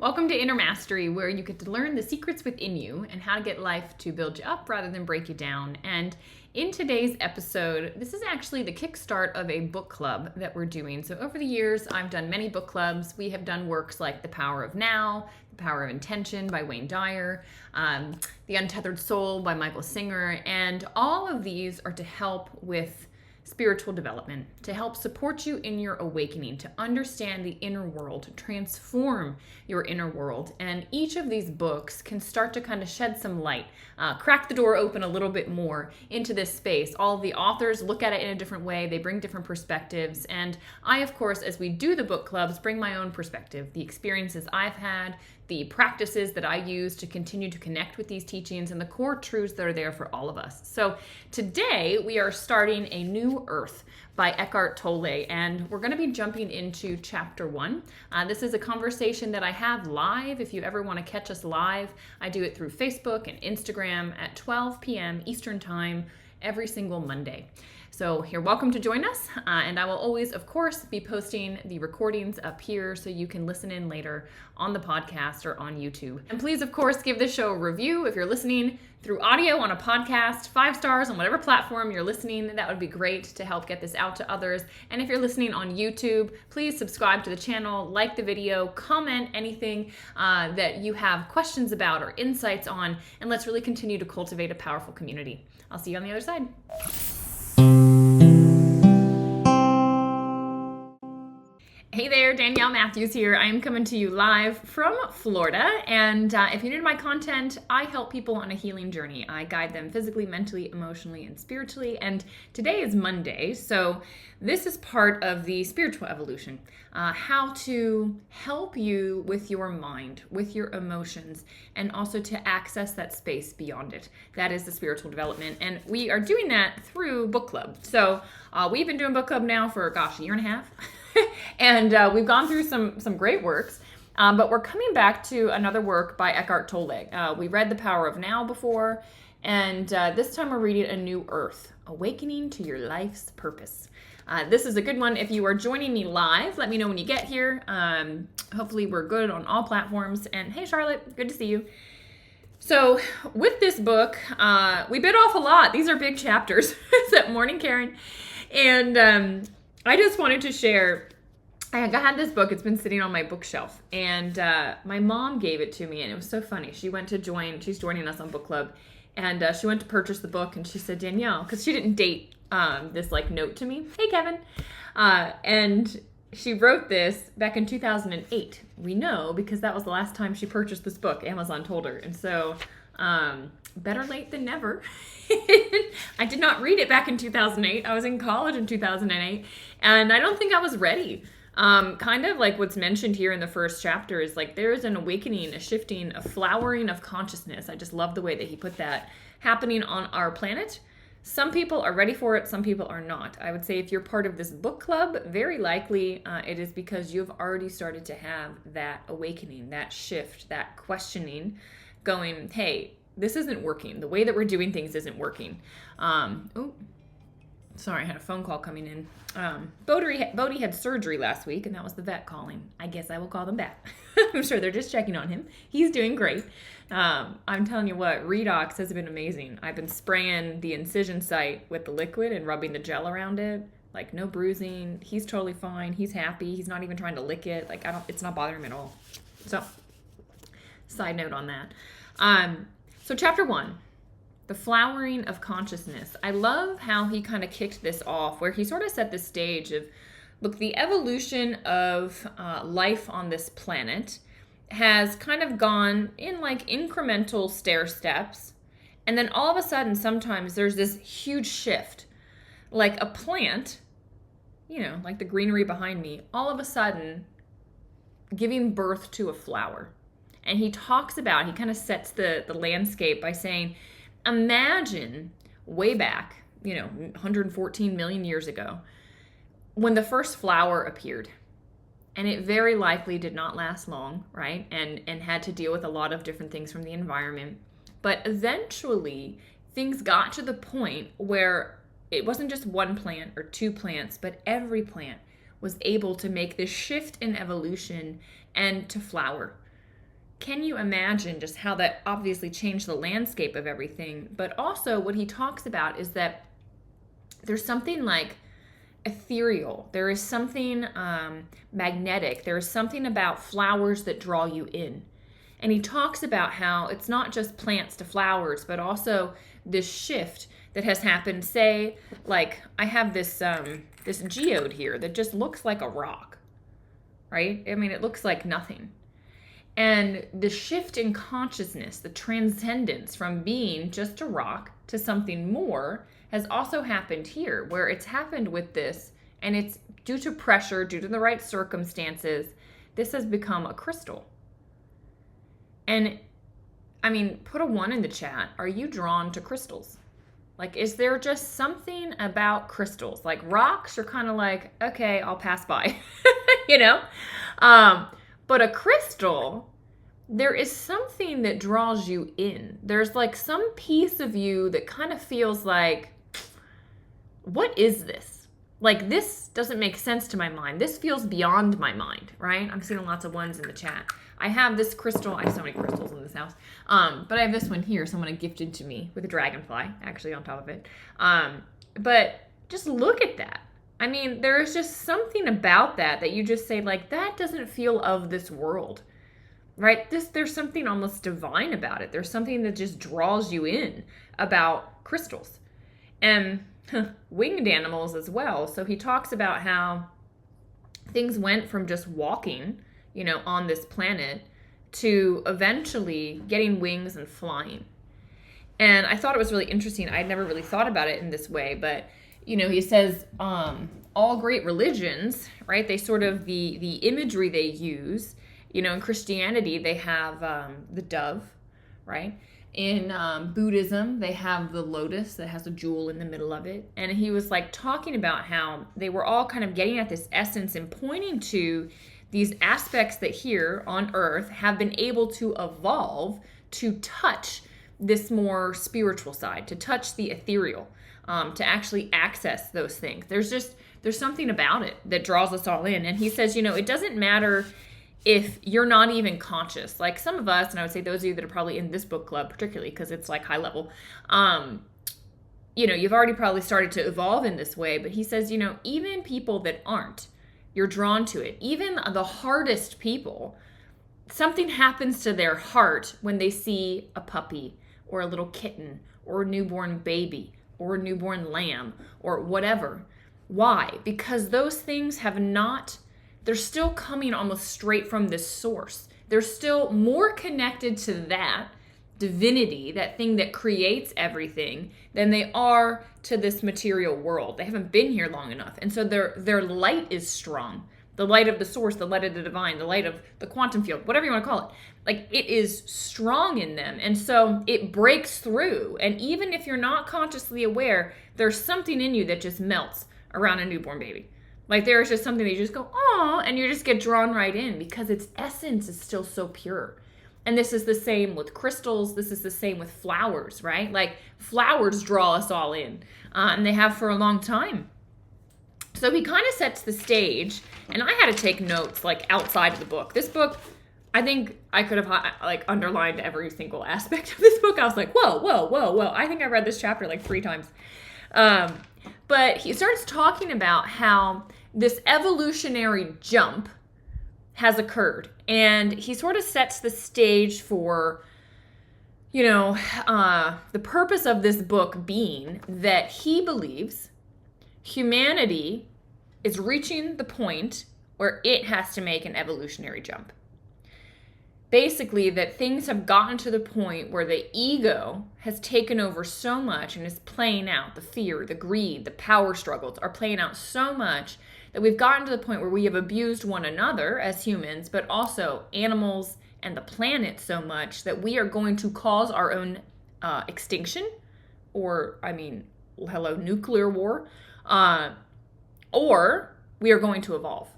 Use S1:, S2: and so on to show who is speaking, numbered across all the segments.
S1: Welcome to Inner Mastery, where you get to learn the secrets within you and how to get life to build you up rather than break you down. And in today's episode, this is actually the kickstart of a book club that we're doing. So over the years, I've done many book clubs. We have done works like The Power of Now, The Power of Intention by Wayne Dyer, The Untethered Soul by Michael Singer. And all of these are to help with spiritual development, to help support you in your awakening, to understand the inner world, to transform your inner world. And each of these books can start to kind of shed some light, crack the door open a little bit more into this space. All of the authors look at it in a different way. They bring different perspectives. And I, of course, as we do the book clubs, bring my own perspective, the experiences I've had, the practices that I use to continue to connect with these teachings, and the core truths that are there for all of us. So today we are starting A New Earth by Eckhart Tolle, and we're going to be jumping into chapter 1. This is a conversation that I have live. If you ever want to catch us live, I do it through Facebook and Instagram at 12 p.m. Eastern Time every single Monday. So you're welcome to join us, and I will always, of course, be posting the recordings up here so you can listen in later on the podcast or on YouTube. And please, of course, give this show a review. If you're listening through audio on a podcast, 5 stars on whatever platform you're listening, that would be great to help get this out to others. And if you're listening on YouTube, please subscribe to the channel, like the video, comment anything that you have questions about or insights on, and let's really continue to cultivate a powerful community. I'll see you on the other side. Hey there, Danielle Matthews here. I am coming to you live from Florida, and if you're new to my content, I help people on a healing journey. I guide them physically, mentally, emotionally, and spiritually, and today is Monday, so this is part of the spiritual evolution, how to help you with your mind, with your emotions, and also to access that space beyond it. That is the spiritual development, and we are doing that through book club. So we've been doing book club now for, a year and a half. And we've gone through some great works, but we're coming back to another work by Eckhart Tolle. We read The Power of Now before, and this time we're reading A New Earth, Awakening to Your Life's Purpose. This is a good one. If you are joining me live, let me know when you get here. Hopefully we're good on all platforms. And hey, Charlotte, good to see you. So with this book, we bit off a lot. These are big chapters. Good morning, Karen. And I just wanted to share, I had this book, it's been sitting on my bookshelf, and my mom gave it to me, and it was so funny. She went to she's joining us on book club, and she went to purchase the book, and she said, Danielle, because she didn't date this note to me. Hey, Kevin. And she wrote this back in 2008. We know because that was the last time she purchased this book. Amazon told her. And so better late than never. I did not read it back in 2008. I was in college in 2008, and I don't think I was ready. Kind of like what's mentioned here in the first chapter is there is an awakening, a shifting, a flowering of consciousness. I just love the way that he put that happening on our planet. Some people are ready for it, some people are not. I would say if you're part of this book club, very likely it is because you've already started to have that awakening, that shift, that questioning, going, hey, this isn't working. The way that we're doing things isn't working. Sorry, I had a phone call coming in. Bodhi had surgery last week, and that was the vet calling. I guess I will call them back. I'm sure they're just checking on him. He's doing great. I'm telling you what, redox has been amazing. I've been spraying the incision site with the liquid and rubbing the gel around it. No bruising. He's totally fine. He's happy. He's not even trying to lick it. It's not bothering him at all. So, side note on that. So chapter 1, the flowering of consciousness. I love how he kind of kicked this off, where he sort of set the stage of, look, the evolution of life on this planet has kind of gone in incremental stair steps. And then all of a sudden, sometimes there's this huge shift, like a plant, like the greenery behind me, all of a sudden giving birth to a flower. And he talks about, he kind of sets the landscape by saying, imagine way back, 114 million years ago, when the first flower appeared. And it very likely did not last long, right? And had to deal with a lot of different things from the environment. But eventually, things got to the point where it wasn't just one plant or 2 plants, but every plant was able to make this shift in evolution and to flower. can you imagine just how that obviously changed the landscape of everything? But also what he talks about is that there's something like ethereal. There is something magnetic. There is something about flowers that draw you in. And he talks about how it's not just plants to flowers, but also this shift that has happened. Say, like, I have this this geode here that just looks like a rock, right? I mean, it looks like nothing. And the shift in consciousness, the transcendence from being just a rock to something more, has also happened here, where it's happened with this, and it's due to pressure, due to the right circumstances, this has become a crystal. And I mean, put a 1 in the chat. Are you drawn to crystals? Like, is there just something about crystals? Like rocks, you're kind of like, okay, I'll pass by, you know? But a crystal, there is something that draws you in. There's like some piece of you that kind of feels like, what is this? Like, this doesn't make sense to my mind. This feels beyond my mind, right? I'm seeing lots of 1s in the chat. I have this crystal. I have so many crystals in this house. But I have this one here. Someone had gifted to me with a dragonfly actually on top of it. But just look at that. I mean, there is just something about that you just say, like, that doesn't feel of this world, right? There's something almost divine about it. There's something that just draws you in about crystals. And winged animals as well. So he talks about how things went from just walking, you know, on this planet to eventually getting wings and flying. And I thought it was really interesting. I'd never really thought about it in this way, but you know, he says all great religions, right? They sort of the imagery they use, you know, in Christianity they have the dove, right? In Buddhism they have the lotus that has a jewel in the middle of it. And he was like talking about how they were all kind of getting at this essence and pointing to these aspects that here on earth have been able to evolve to touch this more spiritual side, to touch the ethereal, to actually access those things. There's something about it that draws us all in. And he says, you know, it doesn't matter if you're not even conscious. Like some of us, and I would say those of you that are probably in this book club, particularly because it's like high level, you know, you've already probably started to evolve in this way. But he says, you know, even people that aren't, you're drawn to it. Even the hardest people, something happens to their heart when they see a puppy or a little kitten or a newborn baby or a newborn lamb or whatever. Why? Because those things have not, they're still coming almost straight from this source. They're still more connected to that divinity, that thing that creates everything, than they are to this material world. They haven't been here long enough. And so their light is strong. The light of the source, the light of the divine, the light of the quantum field, whatever you want to call it. Like, it is strong in them. And so it breaks through. And even if you're not consciously aware, there's something in you that just melts around a newborn baby. Like, there's just something that you just go, oh, and you just get drawn right in because its essence is still so pure. And this is the same with crystals. This is the same with flowers, right? Like, flowers draw us all in, and they have for a long time. So he kind of sets the stage, and I had to take notes, like, outside of the book. This book, I think I could have, like, underlined every single aspect of this book. I was like, whoa, whoa, whoa, whoa. I think I read this chapter, like, 3 times. But he starts talking about how this evolutionary jump has occurred. And he sort of sets the stage for, you know, the purpose of this book being that he believes humanity is reaching the point where it has to make an evolutionary jump. Basically, that things have gotten to the point where the ego has taken over so much and is playing out. The fear, the greed, the power struggles are playing out so much that we've gotten to the point where we have abused one another as humans, but also animals and the planet so much that we are going to cause our own extinction, or, I mean, hello, nuclear war, or we are going to evolve.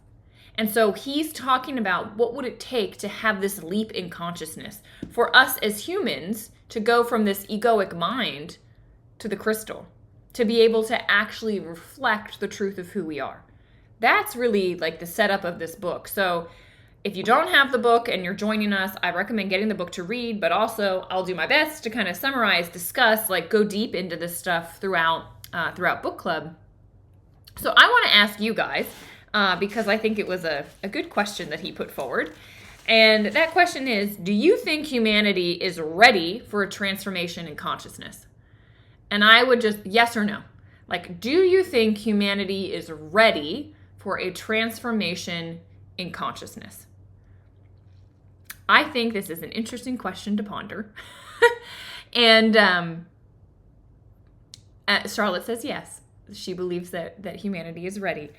S1: And so he's talking about what would it take to have this leap in consciousness for us as humans to go from this egoic mind to the crystal, to be able to actually reflect the truth of who we are. That's really like the setup of this book. So, if you don't have the book and you're joining us, I recommend getting the book to read, but also I'll do my best to kind of summarize, discuss, like go deep into this stuff throughout book club. So I want to ask you guys, because I think it was a good question that he put forward. And that question is, do you think humanity is ready for a transformation in consciousness? And I would just, yes or no. Like, do you think humanity is ready for a transformation in consciousness? I think this is an interesting question to ponder. And Charlotte says yes. She believes that humanity is ready.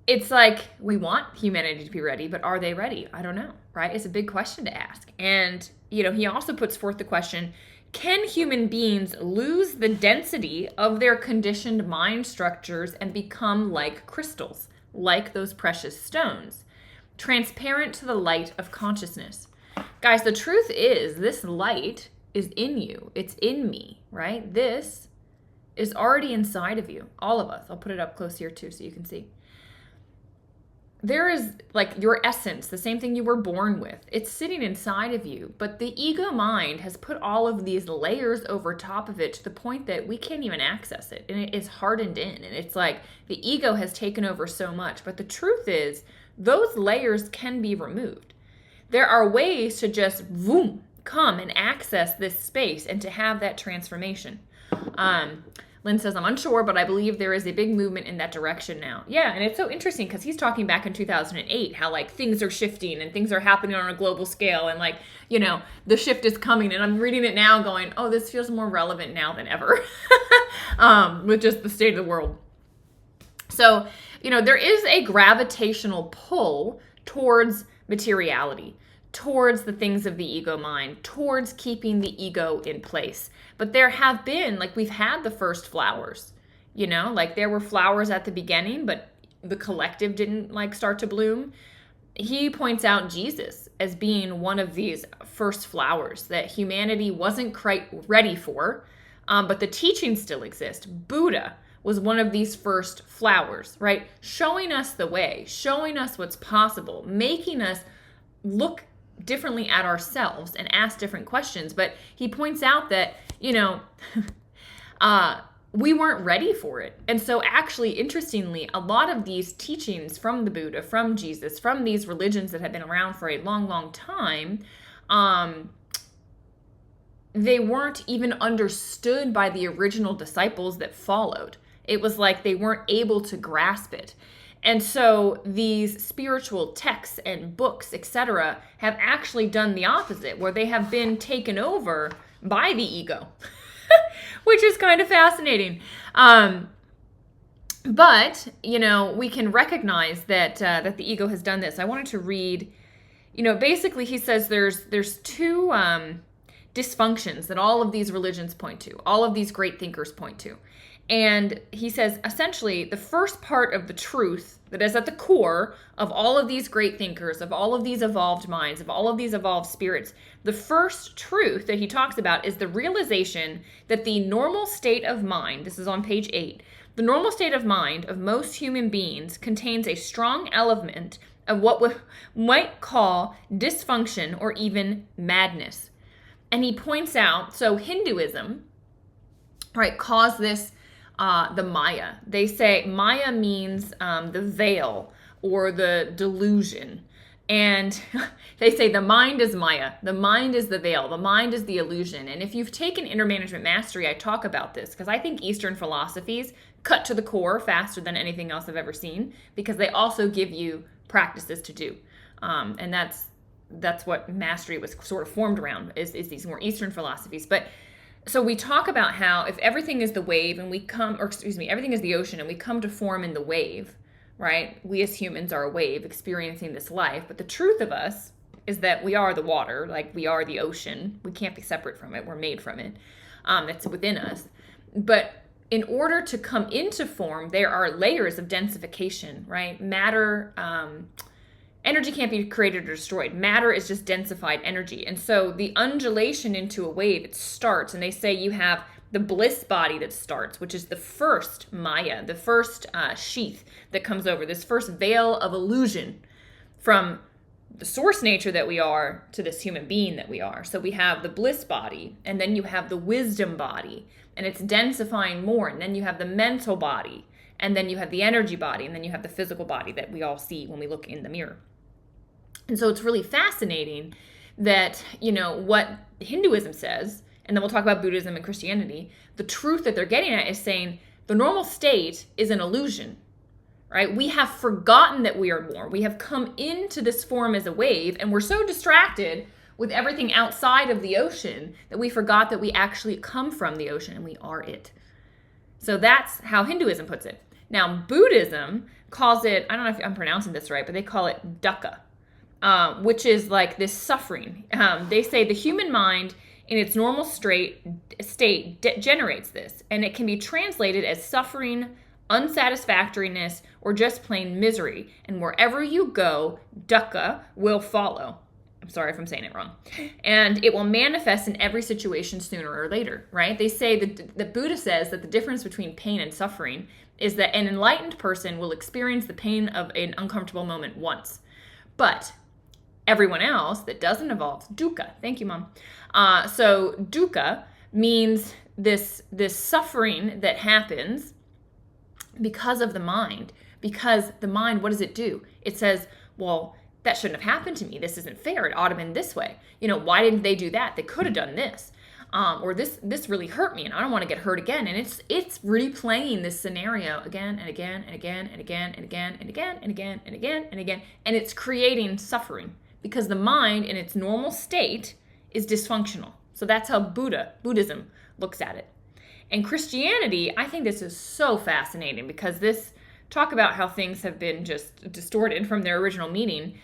S1: It's like we want humanity to be ready, but are they ready? I don't know, right? It's a big question to ask. And, he also puts forth the question, can human beings lose the density of their conditioned mind structures and become like crystals, like those precious stones, transparent to the light of consciousness? Guys, the truth is this light is in you. It's in me, right? This is already inside of you, all of us. I'll put it up close here too so you can see. There is like your essence, the same thing you were born with. It's sitting inside of you, but the ego mind has put all of these layers over top of it to the point that we can't even access it, and it is hardened in, and it's like the ego has taken over so much. But the truth is those layers can be removed. There are ways to just come and access this space and to have that transformation. Lynn says, I'm unsure, but I believe there is a big movement in that direction now. Yeah, and it's so interesting because he's talking back in 2008 how like things are shifting and things are happening on a global scale and like, the shift is coming. And I'm reading it now going, oh, this feels more relevant now than ever with just the state of the world. So, there is a gravitational pull towards materiality, towards the things of the ego mind, towards keeping the ego in place. But there have been, like we've had the first flowers, like there were flowers at the beginning, but the collective didn't like start to bloom. He points out Jesus as being one of these first flowers that humanity wasn't quite ready for, but the teachings still exist. Buddha was one of these first flowers, right? Showing us the way, showing us what's possible, making us look differently at ourselves and ask different questions. But he points out that, we weren't ready for it. And so actually, interestingly, a lot of these teachings from the Buddha, from Jesus, from these religions that have been around for a long, long time, they weren't even understood by the original disciples that followed. It was like they weren't able to grasp it. And so these spiritual texts and books, etc., have actually done the opposite, where they have been taken over by the ego, which is kind of fascinating. But, we can recognize that the ego has done this. I wanted to read, basically he says there's two dysfunctions that all of these religions point to, all of these great thinkers point to. And he says, essentially, the first part of the truth that is at the core of all of these great thinkers, of all of these evolved minds, of all of these evolved spirits, the first truth that he talks about is the realization that the normal state of mind, this is on page 8, the normal state of mind of most human beings contains a strong element of what we might call dysfunction or even madness. And he points out, so Hinduism, right, caused this the Maya. They say Maya means the veil or the delusion. And they say the mind is Maya. The mind is the veil. The mind is the illusion. And if you've taken Inner Management Mastery, I talk about this because I think Eastern philosophies cut to the core faster than anything else I've ever seen, because they also give you practices to do. And that's what mastery was sort of formed around, is these more Eastern philosophies. But so we talk about how if everything is the wave and everything is the ocean and we come to form in the wave, right? We as humans are a wave experiencing this life. But the truth of us is that we are the water, like we are the ocean. We can't be separate from it. We're made from it. It's within us. But in order to come into form, there are layers of densification, right? Matter, energy can't be created or destroyed. Matter is just densified energy. And so the undulation into a wave, it starts, and they say you have the bliss body that starts, which is the first Maya, the first sheath that comes over, this first veil of illusion from the source nature that we are to this human being that we are. So we have the bliss body, and then you have the wisdom body, and it's densifying more, and then you have the mental body, and then you have the energy body, and then you have the physical body that we all see when we look in the mirror. And so it's really fascinating that, what Hinduism says, and then we'll talk about Buddhism and Christianity, the truth that they're getting at is saying the normal state is an illusion, right? We have forgotten that we are more. We have come into this form as a wave, and we're so distracted with everything outside of the ocean that we forgot that we actually come from the ocean and we are it. So that's how Hinduism puts it. Now, Buddhism calls it, I don't know if I'm pronouncing this right, but they call it dukkha, which is like this suffering. They say the human mind in its normal state generates this, and it can be translated as suffering, unsatisfactoriness, or just plain misery. And wherever you go, dukkha will follow. I'm sorry if I'm saying it wrong. And it will manifest in every situation sooner or later, right? They say that the Buddha says that the difference between pain and suffering is that an enlightened person will experience the pain of an uncomfortable moment once. But everyone else that doesn't evolve, dukkha. Thank you, Mom. So dukkha means this suffering that happens because of the mind. Because the mind, what does it do? It says, well, that shouldn't have happened to me. This isn't fair. It ought to have been this way. Why didn't they do that? They could have done this. Or this really hurt me and I don't want to get hurt again. And it's replaying this scenario again and again and again and again and again and again and again and again and again. And it's creating suffering because the mind in its normal state is dysfunctional. So that's how Buddhism looks at it. And Christianity, I think this is so fascinating because this talk about how things have been just distorted from their original meaning.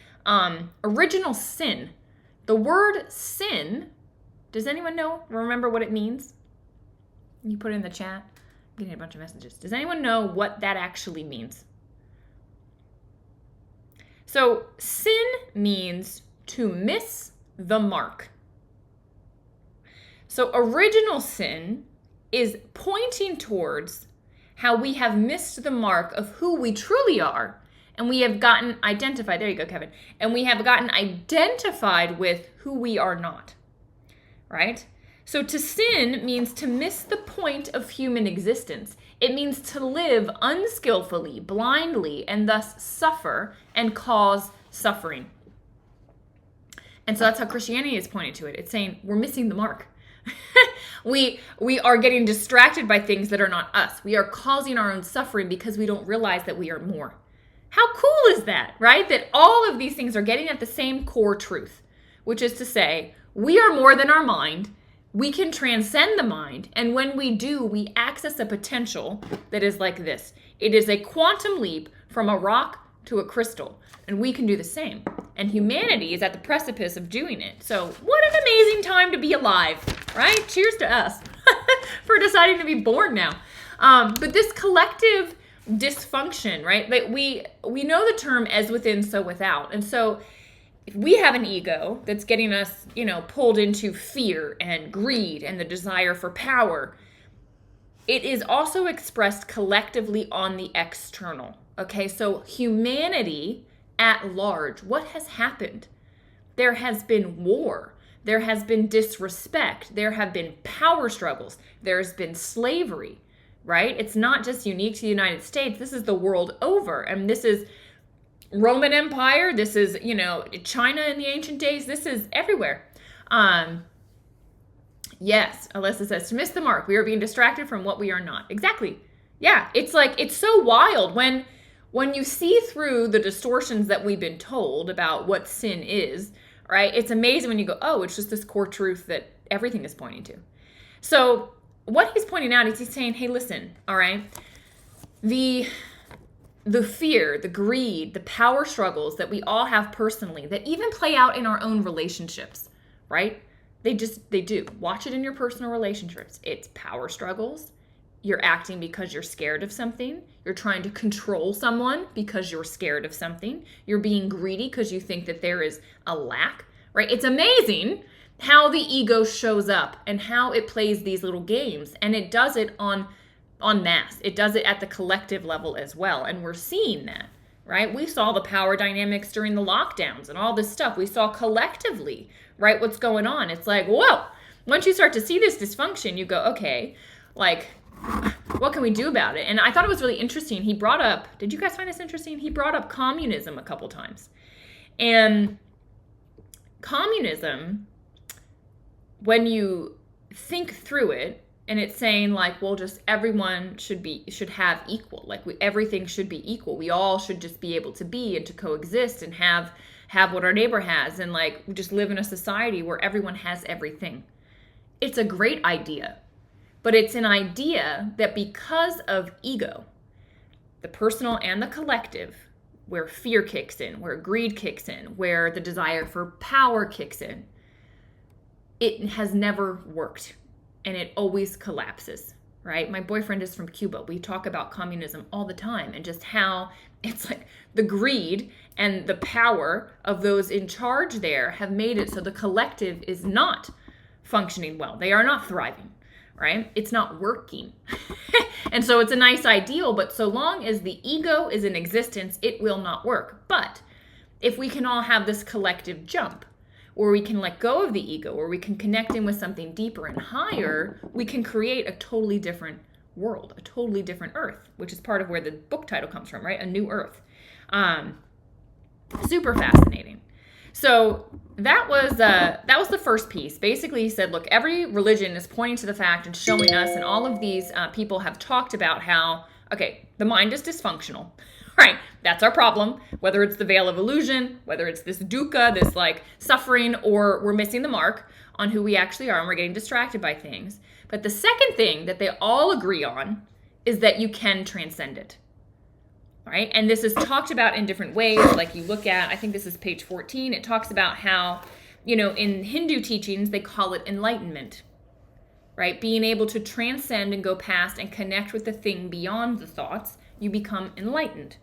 S1: Original sin. The word sin, does anyone remember what it means? You put it in the chat. I'm getting a bunch of messages. Does anyone know what that actually means? So sin means to miss the mark. So original sin is pointing towards how we have missed the mark of who we truly are, and we have gotten identified. There you go, Kevin. And we have gotten identified with who we are not, right? So to sin means to miss the point of human existence. It means to live unskillfully, blindly, and thus suffer and cause suffering. And so that's how Christianity is pointing to it. It's saying we're missing the mark. We are getting distracted by things that are not us. We are causing our own suffering because we don't realize that we are more. How cool is that, right? That all of these things are getting at the same core truth, which is to say, we are more than our mind. We can transcend the mind. And when we do, we access a potential that is like this. It is a quantum leap from a rock to a crystal. And we can do the same. And humanity is at the precipice of doing it. So what an amazing time to be alive, right? Cheers to us for deciding to be born now. But this collective dysfunction, right? Like we know the term as within, so without. And so if we have an ego that's getting us, pulled into fear and greed and the desire for power, it is also expressed collectively on the external. Okay, so humanity at large, what has happened? There has been war. There has been disrespect. There have been power struggles. There's been slavery, right? It's not just unique to the United States. This is the world over. And this is Roman Empire. This is, China in the ancient days. This is everywhere. Yes, Alyssa says, to miss the mark. We are being distracted from what we are not. Exactly. Yeah, it's like, it's so wild when you see through the distortions that we've been told about what sin is, right? It's amazing when you go, oh, it's just this core truth that everything is pointing to. So what he's pointing out is he's saying, hey, listen, all right, the fear, the greed, the power struggles that we all have personally that even play out in our own relationships, right? They do. Watch it in your personal relationships. It's power struggles. You're acting because you're scared of something. You're trying to control someone because you're scared of something. You're being greedy because you think that there is a lack, right? It's amazing how the ego shows up and how it plays these little games, and it does it on mass. It does it at the collective level as well, and we're seeing that, right? We saw the power dynamics during the lockdowns and all this stuff. We saw collectively, right, what's going on. It's like, whoa, once you start to see this dysfunction, you go, okay, like, what can we do about it? And I thought it was really interesting. He brought up, did you guys find this interesting? He brought up communism a couple times. And communism, when you think through it, and it's saying like, well, just everyone should have equal, like everything should be equal. We all should just be able to be and to coexist and have what our neighbor has, and like we just live in a society where everyone has everything. It's a great idea, but it's an idea that because of ego, the personal and the collective, where fear kicks in, where greed kicks in, where the desire for power kicks in, it has never worked. And it always collapses, right? My boyfriend is from Cuba. We talk about communism all the time and just how it's like the greed and the power of those in charge there have made it so the collective is not functioning well. They are not thriving, right? It's not working. And so it's a nice ideal, but so long as the ego is in existence, it will not work. But if we can all have this collective jump, or we can let go of the ego, or we can connect in with something deeper and higher, we can create a totally different world, a totally different earth, which is part of where the book title comes from, right? A New Earth. Super fascinating. So that was the first piece. Basically, he said, look, every religion is pointing to the fact and showing us, and all of these people have talked about how, okay, the mind is dysfunctional. Right, that's our problem, whether it's the veil of illusion, whether it's this dukkha, this like suffering, or we're missing the mark on who we actually are and we're getting distracted by things. But the second thing that they all agree on is that you can transcend it, right? And this is talked about in different ways. Like you look at, I think this is page 14, it talks about how, in Hindu teachings, they call it enlightenment, right? Being able to transcend and go past and connect with the thing beyond the thoughts, you become enlightened.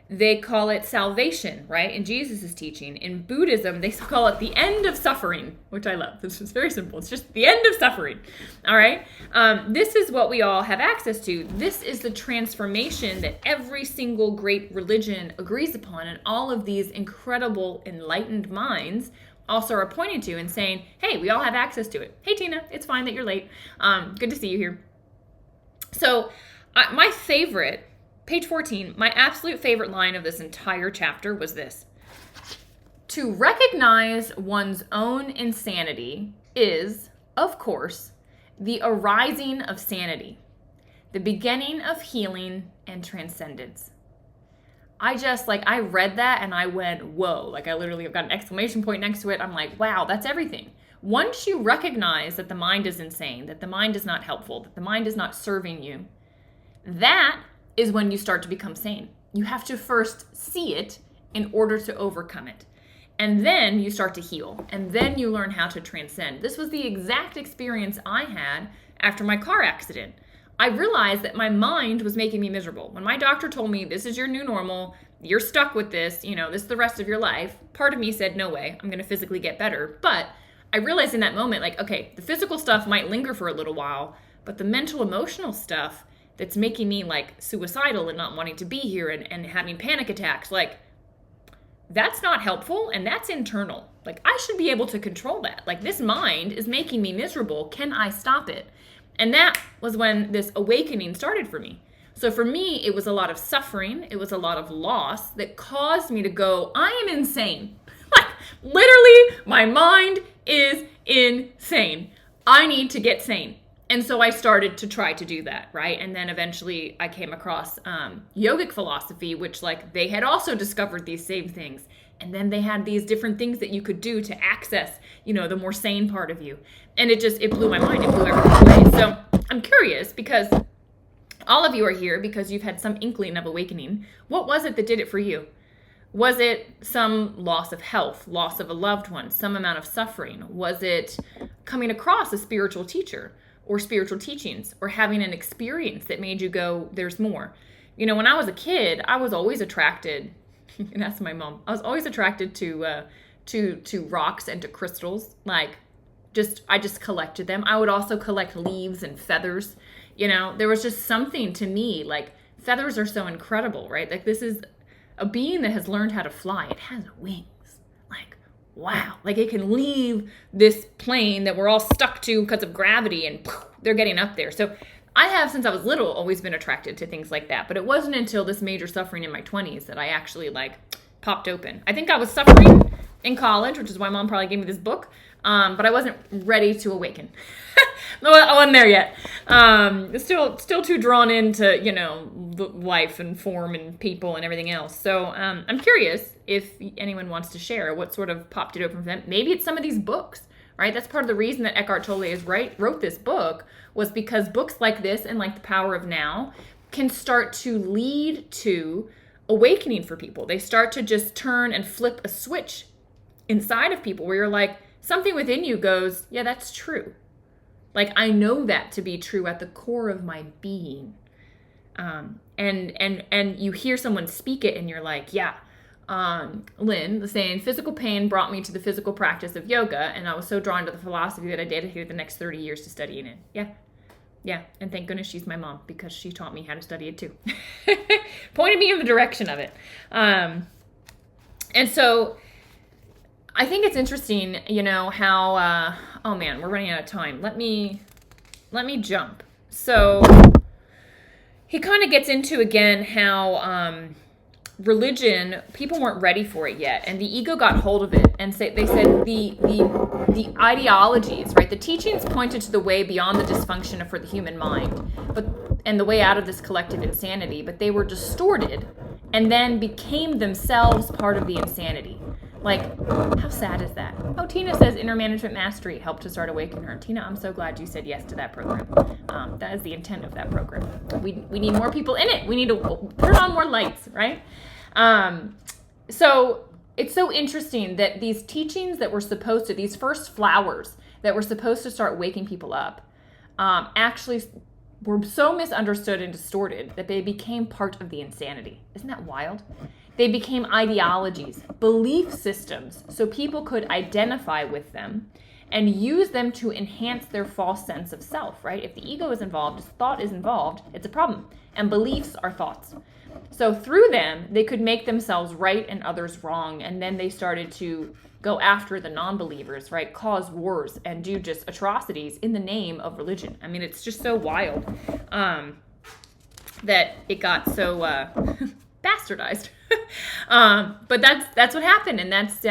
S1: They call it salvation, right? In Jesus' teaching. In Buddhism, they call it the end of suffering, which I love. This is very simple. It's just the end of suffering, all right? This is what we all have access to. This is the transformation that every single great religion agrees upon, and all of these incredible enlightened minds also are pointing to and saying, hey, we all have access to it. Hey, Tina, it's fine that you're late. Good to see you here. So my favorite, page 14, my absolute favorite line of this entire chapter was this. To recognize one's own insanity is, of course, the arising of sanity, the beginning of healing and transcendence. I read that and I went, whoa, like I literally have got an exclamation point next to it. I'm like, wow, that's everything. Once you recognize that the mind is insane, that the mind is not helpful, that the mind is not serving you, that is when you start to become sane. You have to first see it in order to overcome it. And then you start to heal. And then you learn how to transcend. This was the exact experience I had after my car accident. I realized that my mind was making me miserable. When my doctor told me, this is your new normal, you're stuck with this, this is the rest of your life, part of me said, no way, I'm going to physically get better. But I realized in that moment, like, okay, the physical stuff might linger for a little while, but the mental, emotional stuff that's making me like suicidal and not wanting to be here and having panic attacks, like that's not helpful and that's internal. Like I should be able to control that. Like this mind is making me miserable. Can I stop it? And that was when this awakening started for me. So for me, it was a lot of suffering. It was a lot of loss that caused me to go, I am insane. Like literally my mind is insane. I need to get sane. And so I started to try to do that, right? And then eventually I came across yogic philosophy, which like they had also discovered these same things. And then they had these different things that you could do to access, the more sane part of you. And it blew my mind. It blew everything away. So I'm curious because all of you are here because you've had some inkling of awakening. What was it that did it for you? Was it some loss of health, loss of a loved one, some amount of suffering? Was it coming across a spiritual teacher? Or spiritual teachings, or having an experience that made you go, there's more. When I was a kid, I was always attracted, you can ask my mom, I was always attracted to to rocks and to crystals. Like, I just collected them. I would also collect leaves and feathers. There was just something to me, like, feathers are so incredible, right? Like, this is a being that has learned how to fly. It has wings. Like, wow. Like, it can leave this plane that we're all stuck to because of gravity, and poof, they're getting up there. So I have, since I was little, always been attracted to things like that. But it wasn't until this major suffering in my 20s that I actually, like, popped open. I think I was suffering in college, which is why Mom probably gave me this book. But I wasn't ready to awaken. I wasn't there yet. Still too drawn into, life and form and people and everything else. So I'm curious if anyone wants to share what sort of popped it open for them. Maybe it's some of these books, right? That's part of the reason that Eckhart Tolle wrote this book, was because books like this and like The Power of Now can start to lead to awakening for people. They start to just turn and flip a switch inside of people where you're like, something within you goes, yeah, that's true. Like, I know that to be true at the core of my being. And you hear someone speak it and you're like, yeah, Lynn saying, physical pain brought me to the physical practice of yoga. And I was so drawn to the philosophy that I dedicated the next 30 years to studying it. Yeah. Yeah. And thank goodness she's my mom, because she taught me how to study it too. Pointed me in the direction of it. And so I think it's interesting, how, oh man, we're running out of time. Let me jump. So he kind of gets into, again, how religion, people weren't ready for it yet. And the ego got hold of it. And they said the ideologies, right? The teachings pointed to the way beyond the dysfunction for the human mind, and the way out of this collective insanity. But they were distorted and then became themselves part of the insanity. Like, how sad is that? Oh, Tina says inner management mastery helped to start awakening her. Tina, I'm so glad you said yes to that program. That is the intent of that program. We need more people in it. We need to turn on more lights, right? So it's so interesting that these teachings that were supposed to, these first flowers that were supposed to start waking people up, actually were so misunderstood and distorted that they became part of the insanity. Isn't that wild? They became ideologies, belief systems, so people could identify with them and use them to enhance their false sense of self, right? If the ego is involved, if thought is involved, it's a problem. And beliefs are thoughts. So through them, they could make themselves right and others wrong. And then they started to go after the non-believers, right? Cause wars and do just atrocities in the name of religion. I mean, it's just so wild that it got so bastardized. But that's what happened, and that's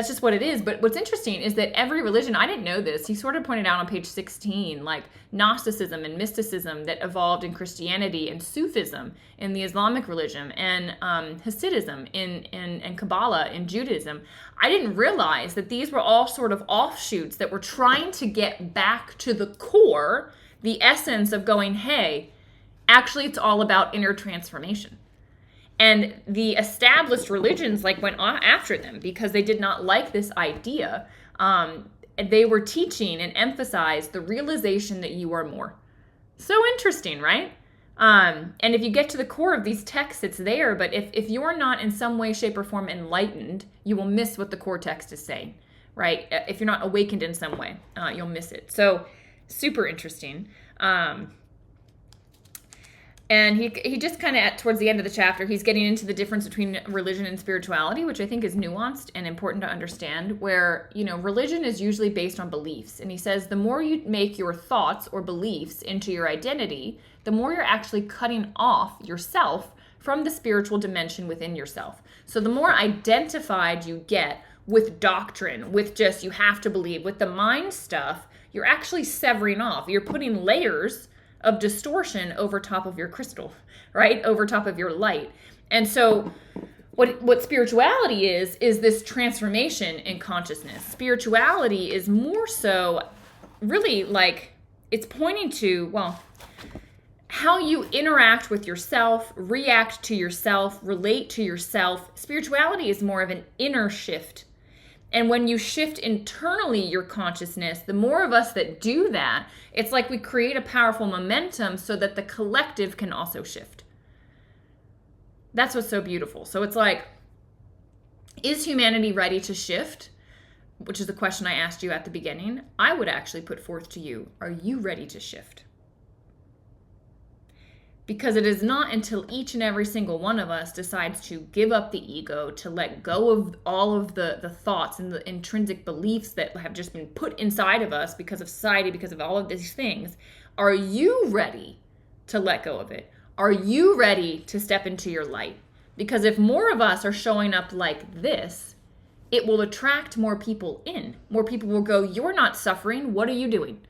S1: just what it is. But what's interesting is that every religion, I didn't know this, he sort of pointed out on page 16, like Gnosticism and mysticism that evolved in Christianity, and Sufism in the Islamic religion, and Hasidism in Kabbalah in Judaism. I didn't realize that these were all sort of offshoots that were trying to get back to the core, the essence of going, hey, actually it's all about inner transformation. And the established religions went after them because they did not like this idea. They were teaching and emphasized the realization that you are more. So interesting, right? And if you get to the core of these texts, it's there. But if you're not in some way, shape, or form enlightened, you will miss what the core text is saying, right? If you're not awakened in some way, you'll miss it. So super interesting. And he just kind of, towards the end of the chapter, he's getting into the difference between religion and spirituality, which I think is nuanced and important to understand, where, religion is usually based on beliefs. And he says the more you make your thoughts or beliefs into your identity, the more you're actually cutting off yourself from the spiritual dimension within yourself. So the more identified you get with doctrine, with just you have to believe, with the mind stuff, you're actually severing off. You're putting layers of distortion over top of your crystal, right? Over top of your light. And so what spirituality is this transformation in consciousness. Spirituality is more so really it's pointing to, how you interact with yourself, react to yourself, relate to yourself. Spirituality is more of an inner shift. And when you shift internally your consciousness, the more of us that do that, it's like we create a powerful momentum so that the collective can also shift. That's what's so beautiful. So it's like Is humanity ready to shift? Which is the question I asked you at the beginning. I would actually put forth to you, are you ready to shift? Because it is not until each and every single one of us decides to give up the ego, to let go of all of the thoughts and the intrinsic beliefs that have just been put inside of us because of society, because of all of these things. Are you ready to let go of it? Are you ready to step into your light? Because if more of us are showing up like this, it will attract more people in. More people will go, you're not suffering. What are you doing?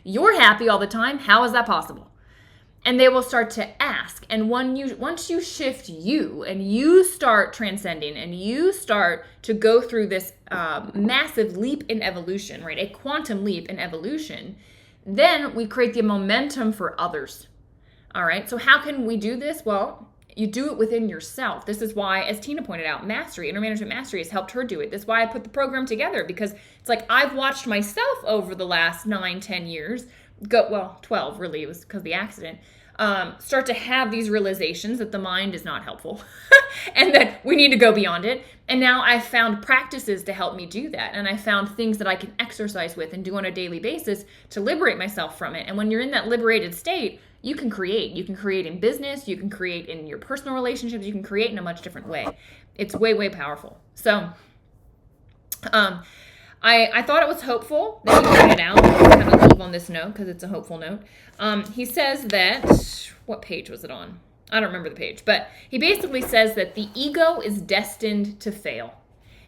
S1: You're happy all the time. How is that possible? And they will start to ask. And once you shift you and you start transcending and you start to go through this massive leap in evolution, right? A quantum leap in evolution, then we create the momentum for others. All right. So how can we do this? Well, you do it within yourself. This is why, as Tina pointed out, mastery, inner management mastery has helped her do it. This is why I put the program together, because it's like I've watched myself over the last 9-10 years go, well, 12 really, it was because of the accident, start to have these realizations that the mind is not helpful and that we need to go beyond it. And now I've found practices to help me do that. And I found things that I can exercise with and do on a daily basis to liberate myself from it. And when you're in that liberated state, you can create. You can create in business. You can create in your personal relationships. You can create in a much different way. It's way, way powerful. So I thought it was hopeful that he pointed out. I'm going to leave on this note because it's a hopeful note. He says that, what page was it on? I don't remember the page, but he basically says that the ego is destined to fail.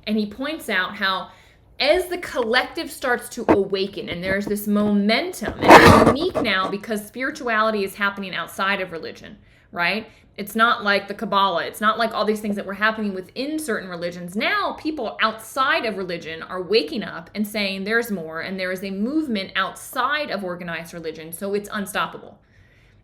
S1: And he points out how as the collective starts to awaken and there's this momentum, and it's unique now because spirituality is happening outside of religion, right? It's not like the Kabbalah. It's not like all these things that were happening within certain religions. Now people outside of religion are waking up and saying there's more, and there is a movement outside of organized religion, so it's unstoppable.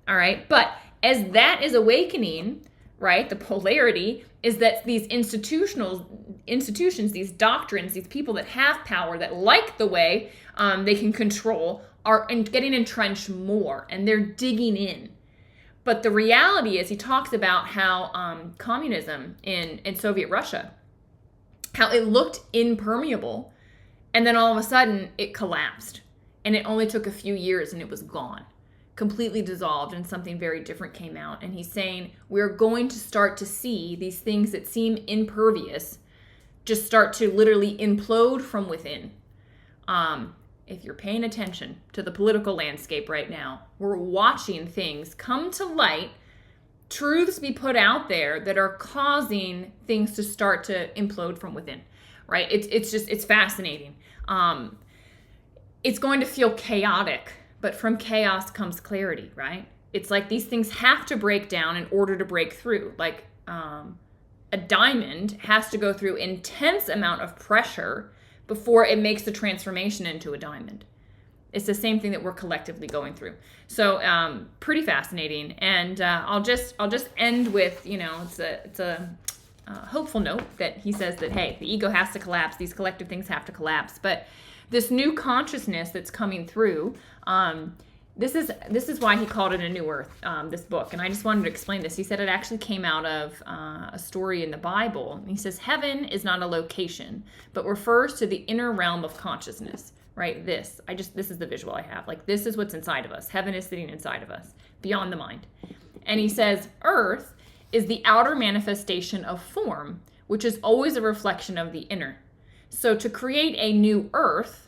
S1: All right? But as that is awakening, right, the polarity is that these institutions, these doctrines, these people that have power, that like the way they can control, are getting entrenched more, and they're digging in. But the reality is, he talks about how communism in Soviet Russia, how it looked impermeable, and then all of a sudden it collapsed. And it only took a few years and it was gone, completely dissolved, and something very different came out. And he's saying we're going to start to see these things that seem impervious just start to literally implode from within. If you're paying attention to the political landscape right now, we're watching things come to light, truths be put out there that are causing things to start to implode from within, right? It's fascinating. It's going to feel chaotic, but from chaos comes clarity, right? It's like these things have to break down in order to break through. Like a diamond has to go through intense amount of pressure before it makes the transformation into a diamond. It's the same thing that we're collectively going through. So pretty fascinating. And I'll just end with, it's a hopeful note that he says that, hey, the ego has to collapse. These collective things have to collapse. But this new consciousness that's coming through, this is why he called it A New Earth, this book. And I just wanted to explain this. He said it actually came out of a story in the Bible. He says heaven is not a location, but refers to the inner realm of consciousness, right? This is the visual I have. Like, this is what's inside of us. Heaven is sitting inside of us, beyond the mind. And he says earth is the outer manifestation of form, which is always a reflection of the inner. So to create a new earth,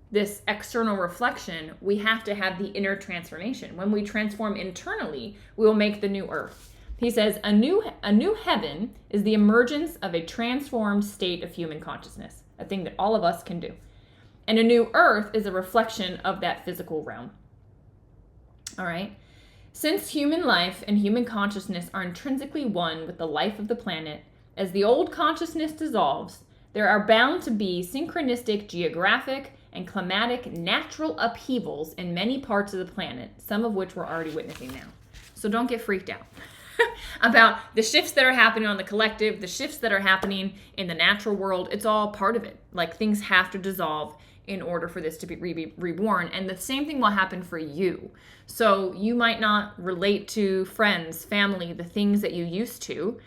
S1: this external reflection, we have to have the inner transformation. When we transform internally, we will make the new earth. He says a new heaven is the emergence of a transformed state of human consciousness, a thing that all of us can do. And a new earth is a reflection of that physical realm. All right? Since human life and human consciousness are intrinsically one with the life of the planet, as the old consciousness dissolves, there are bound to be synchronistic geographic and climatic natural upheavals in many parts of the planet, some of which we're already witnessing now. So don't get freaked out about the shifts that are happening on the collective, the shifts that are happening in the natural world. It's all part of it. Like, things have to dissolve in order for this to be reborn. And the same thing will happen for you. So you might not relate to friends, family, the things that you used to.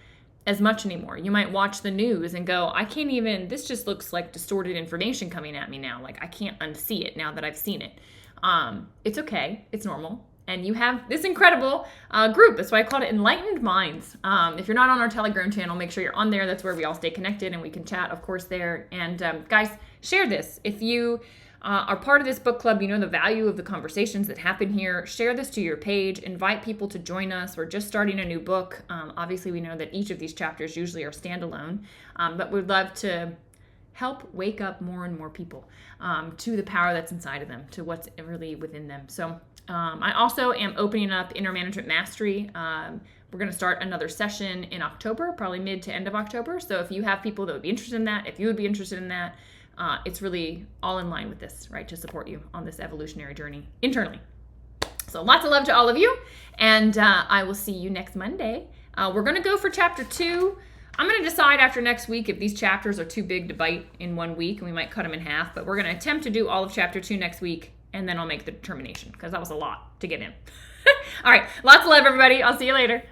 S1: as much anymore. You might watch the news and go, I can't even, this just looks like distorted information coming at me now. Like I can't unsee it now that I've seen it. It's okay. It's normal. And you have this incredible group. That's why I called it Enlightened Minds. If you're not on our Telegram channel, make sure you're on there. That's where we all stay connected and we can chat, of course, there. And guys, share this. If you are part of this book club, you know the value of the conversations that happen here. Share this to your page. Invite people to join us. We're just starting a new book. Obviously, we know that each of these chapters usually are standalone, but we'd love to help wake up more and more people to the power that's inside of them, to what's really within them. So I also am opening up Inner Management Mastery. We're going to start another session in October, probably mid to end of October. So if you have people that would be interested in that, if you would be interested in that, it's really all in line with this, right? To support you on this evolutionary journey internally. So lots of love to all of you. And I will see you next Monday. We're going to go for chapter 2. I'm going to decide after next week if these chapters are too big to bite in 1 week, and we might cut them in half. But we're going to attempt to do all of chapter 2 next week, and then I'll make the determination because that was a lot to get in. All right. Lots of love, everybody. I'll see you later.